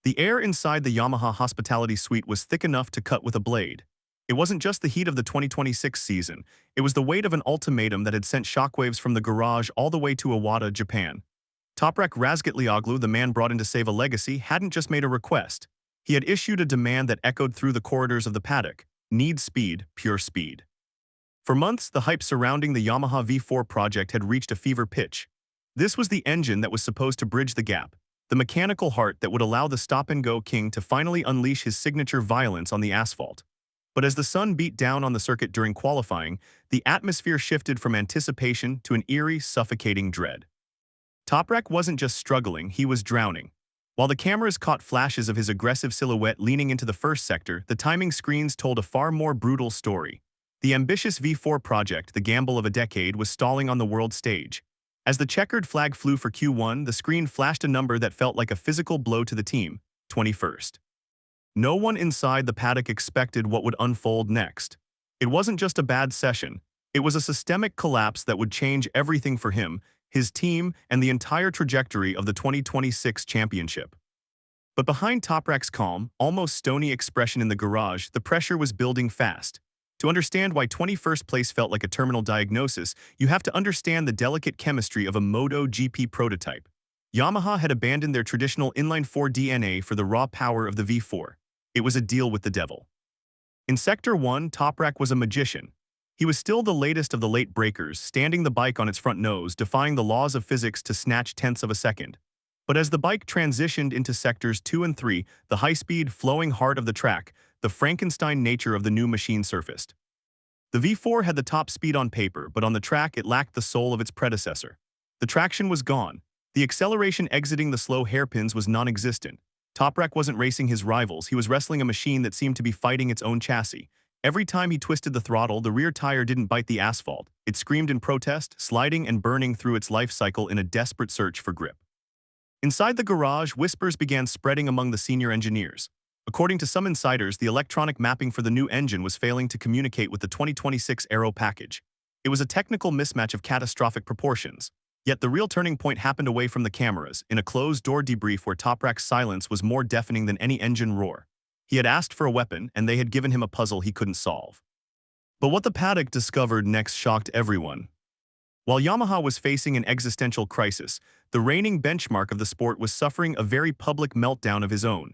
The air inside the Yamaha hospitality suite was thick enough to cut with a blade. It wasn't just the heat of the 2026 season, it was the weight of an ultimatum that had sent shockwaves from the garage all the way to Iwata, Japan. Toprak Razgatlioglu, the man brought in to save a legacy, hadn't just made a request. He had issued a demand that echoed through the corridors of the paddock: need speed, pure speed. For months, the hype surrounding the Yamaha V4 project had reached a fever pitch. This was the engine that was supposed to bridge the gap, the mechanical heart that would allow the stop-and-go king to finally unleash his signature violence on the asphalt. But as the sun beat down on the circuit during qualifying, the atmosphere shifted from anticipation to an eerie, suffocating dread. Toprak wasn't just struggling, he was drowning. While the cameras caught flashes of his aggressive silhouette leaning into the first sector, the timing screens told a far more brutal story. The ambitious V4 project, the gamble of a decade, was stalling on the world stage. As the checkered flag flew for Q1, the screen flashed a number that felt like a physical blow to the team: 21st. No one inside the paddock expected what would unfold next. It wasn't just a bad session, it was a systemic collapse that would change everything for him, his team, and the entire trajectory of the 2026 championship. But behind Toprak's calm, almost stony expression in the garage, the pressure was building fast. To understand why 21st place felt like a terminal diagnosis, you have to understand the delicate chemistry of a MotoGP prototype. Yamaha had abandoned their traditional inline-4 DNA for the raw power of the V4. It was a deal with the devil. In Sector 1, Toprak was a magician. He was still the latest of the late breakers, standing the bike on its front nose, defying the laws of physics to snatch tenths of a second. But as the bike transitioned into Sectors 2 and 3, the high-speed, flowing heart of the track, the Frankenstein nature of the new machine surfaced. The V4 had the top speed on paper, but on the track it lacked the soul of its predecessor. The traction was gone. The acceleration exiting the slow hairpins was non-existent. Toprak wasn't racing his rivals, he was wrestling a machine that seemed to be fighting its own chassis. Every time he twisted the throttle, the rear tire didn't bite the asphalt. It screamed in protest, sliding and burning through its life cycle in a desperate search for grip. Inside the garage, whispers began spreading among the senior engineers. According to some insiders, the electronic mapping for the new engine was failing to communicate with the 2026 aero package. It was a technical mismatch of catastrophic proportions. Yet the real turning point happened away from the cameras, in a closed-door debrief where Toprak's silence was more deafening than any engine roar. He had asked for a weapon, and they had given him a puzzle he couldn't solve. But what the paddock discovered next shocked everyone. While Yamaha was facing an existential crisis, the reigning benchmark of the sport was suffering a very public meltdown of his own.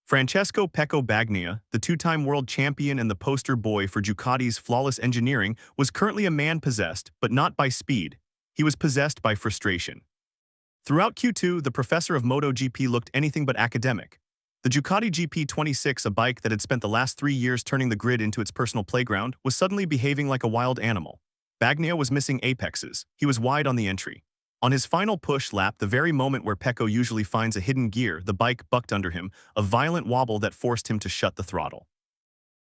Francesco Pecco Bagnaia, the two-time world champion and the poster boy for Ducati's flawless engineering, was currently a man possessed, but not by speed. He was possessed by frustration. Throughout Q2, the professor of MotoGP looked anything but academic. The Ducati GP26, a bike that had spent the last 3 years turning the grid into its personal playground, was suddenly behaving like a wild animal. Bagnaia was missing apexes. He was wide on the entry. On his final push lap, the very moment where Pecco usually finds a hidden gear, the bike bucked under him, a violent wobble that forced him to shut the throttle.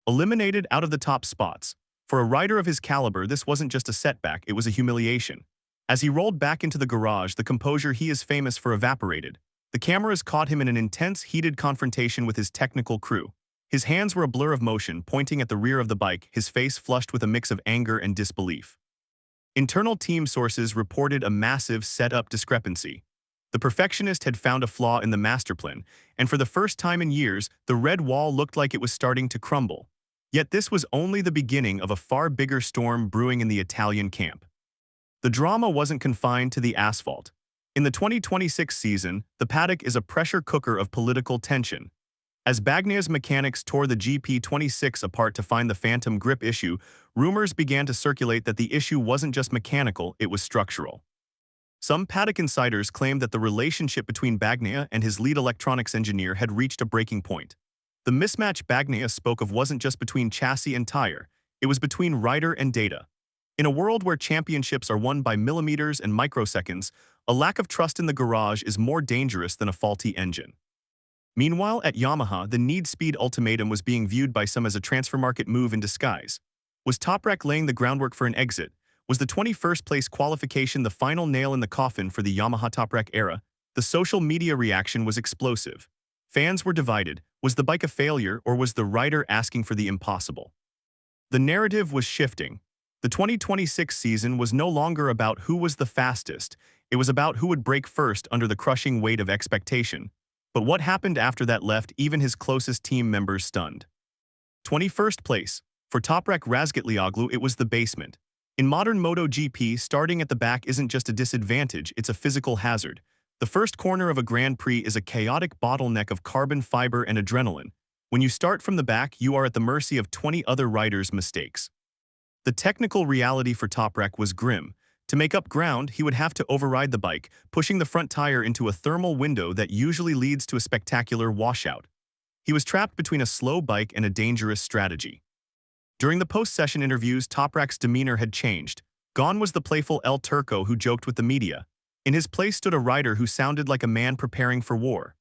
Eliminated out of the top spots. For a rider of his caliber, this wasn't just a setback, it was a humiliation. As he rolled back into the garage, the composure he is famous for evaporated. The cameras caught him in an intense, heated confrontation with his technical crew. His hands were a blur of motion, pointing at the rear of the bike, his face flushed with a mix of anger and disbelief. Internal team sources reported a massive setup discrepancy. The perfectionist had found a flaw in the masterplan, and for the first time in years, the red wall looked like it was starting to crumble. Yet this was only the beginning of a far bigger storm brewing in the Italian camp. The drama wasn't confined to the asphalt. In the 2026 season, the paddock is a pressure cooker of political tension. As Bagnaia's mechanics tore the GP26 apart to find the phantom grip issue, rumors began to circulate that the issue wasn't just mechanical, it was structural. Some paddock insiders claimed that the relationship between Bagnaia and his lead electronics engineer had reached a breaking point. The mismatch Bagnaia spoke of wasn't just between chassis and tire, it was between rider and data. In a world where championships are won by millimeters and microseconds, a lack of trust in the garage is more dangerous than a faulty engine. Meanwhile, at Yamaha, the need-speed ultimatum was being viewed by some as a transfer market move in disguise. Was Toprak laying the groundwork for an exit? Was the 21st place qualification the final nail in the coffin for the Yamaha Toprak era? The social media reaction was explosive. Fans were divided. Was the bike a failure, or was the rider asking for the impossible? The narrative was shifting. The 2026 season was no longer about who was the fastest. It was about who would break first under the crushing weight of expectation. But what happened after that left even his closest team members stunned. 21st place. For Toprak Razgatlioglu, it was the basement. In modern MotoGP, starting at the back isn't just a disadvantage, it's a physical hazard. The first corner of a Grand Prix is a chaotic bottleneck of carbon fiber and adrenaline. When you start from the back, you are at the mercy of 20 other riders' mistakes. The technical reality for Toprak was grim. To make up ground, he would have to override the bike, pushing the front tire into a thermal window that usually leads to a spectacular washout. He was trapped between a slow bike and a dangerous strategy. During the post-session interviews, Toprak's demeanor had changed. Gone was the playful El Turco who joked with the media. In his place stood a rider who sounded like a man preparing for war.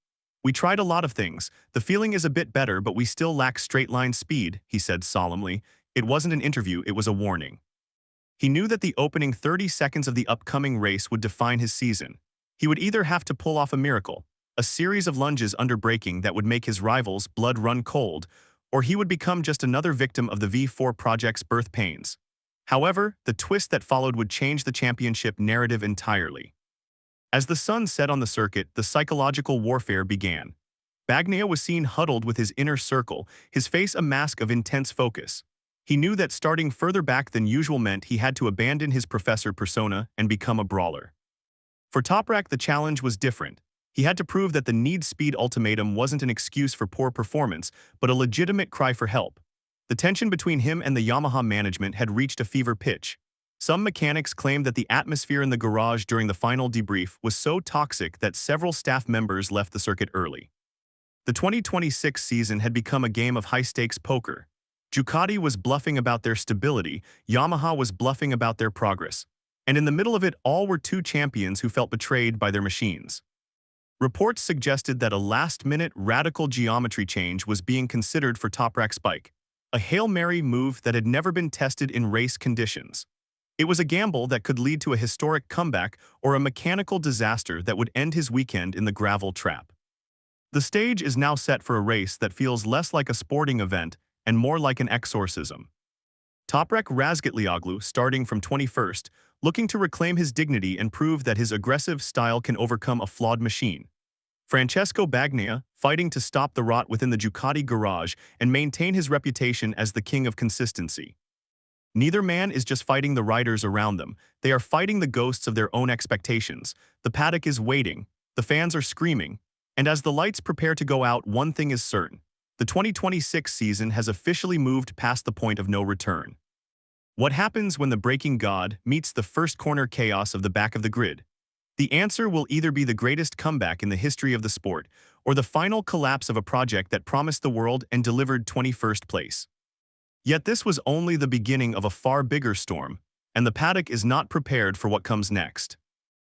"We tried a lot of things. The feeling is a bit better, but we still lack straight-line speed," he said solemnly. It wasn't an interview, it was a warning. He knew that the opening 30 seconds of the upcoming race would define his season. He would either have to pull off a miracle, a series of lunges under braking that would make his rivals' blood run cold, or he would become just another victim of the V4 project's birth pains. However, the twist that followed would change the championship narrative entirely. As the sun set on the circuit, the psychological warfare began. Bagnaia was seen huddled with his inner circle, his face a mask of intense focus. He knew that starting further back than usual meant he had to abandon his professor persona and become a brawler. For Toprak, the challenge was different. He had to prove that the need-speed ultimatum wasn't an excuse for poor performance, but a legitimate cry for help. The tension between him and the Yamaha management had reached a fever pitch. Some mechanics claimed that the atmosphere in the garage during the final debrief was so toxic that several staff members left the circuit early. The 2026 season had become a game of high-stakes poker. Ducati was bluffing about their stability, Yamaha was bluffing about their progress. And in the middle of it all were two champions who felt betrayed by their machines. Reports suggested that a last-minute radical geometry change was being considered for Toprak's bike, a Hail Mary move that had never been tested in race conditions. It was a gamble that could lead to a historic comeback or a mechanical disaster that would end his weekend in the gravel trap. The stage is now set for a race that feels less like a sporting event and more like an exorcism. Toprak Razgatlioglu, starting from 21st, looking to reclaim his dignity and prove that his aggressive style can overcome a flawed machine. Francesco Bagnaia, fighting to stop the rot within the Ducati garage and maintain his reputation as the king of consistency. Neither man is just fighting the riders around them, they are fighting the ghosts of their own expectations. The paddock is waiting, the fans are screaming, and as the lights prepare to go out, one thing is certain. The 2026 season has officially moved past the point of no return. What happens when the braking god meets the first corner chaos of the back of the grid? The answer will either be the greatest comeback in the history of the sport, or the final collapse of a project that promised the world and delivered 21st place. Yet this was only the beginning of a far bigger storm, and the paddock is not prepared for what comes next.